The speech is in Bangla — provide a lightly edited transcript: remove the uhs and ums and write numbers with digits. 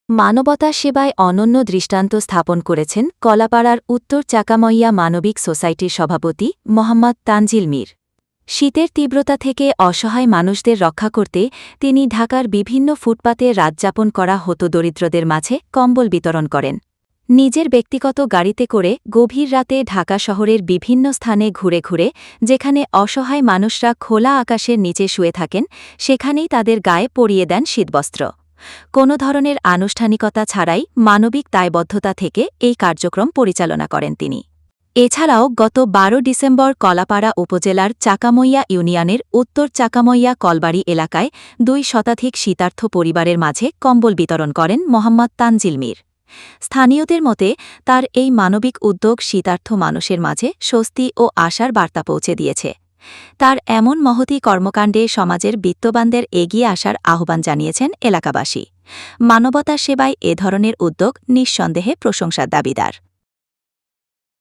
মানবতা সেবায় অনন্য দৃষ্টান্ত স্থাপন করেছেন কলাপাড়ার উত্তর চাকামইয়া মানবিক সোসাইটির সভাপতি মোহাম্মদ তানজিল মীর। শীতের তীব্রতা থেকে অসহায় মানুষদের রক্ষা করতে তিনি ঢাকার বিভিন্ন ফুটপাতে রাতযাপন করা হতদরিদ্রদের মাঝে কম্বল বিতরণ করেন। নিজের ব্যক্তিগত গাড়িতে করে গভীর রাতে ঢাকা শহরের বিভিন্ন স্থানে ঘুরে ঘুরে যেখানে অসহায় মানুষরা খোলা আকাশের নিচে শুয়ে থাকেন সেখানেই তাদের গায়ে পরিয়ে দেন শীতবস্ত্র। কোনো ধরনের আনুষ্ঠানিকতা ছাড়াই মানবিক দায়বদ্ধতা থেকে এই কার্যক্রম পরিচালনা করেন তিনি। এছাড়াও গত ১২ ডিসেম্বর কলাপাড়া উপজেলার চাকামইয়া ইউনিয়নের উত্তর চাকামইয়া কলবাড়ি এলাকায় ২ শতাধিক শীতার্থ পরিবারের মাঝে কম্বল বিতরণ করেন মোহাম্মদ তানজিল মীর। স্থানীয়দের মতে তার এই মানবিক উদ্যোগ শীতার্থ মানুষের মাঝে স্বস্তি ও আশার বার্তা পৌঁছে দিয়েছে। তার এমন মহতী কর্মকাণ্ডে সমাজের বিত্তবানদের এগিয়ে আসার আহ্বান জানিয়েছেন এলাকাবাসী। মানবতার সেবায় এ ধরনের উদ্যোগ নিঃসন্দেহে প্রশংসার দাবিদার।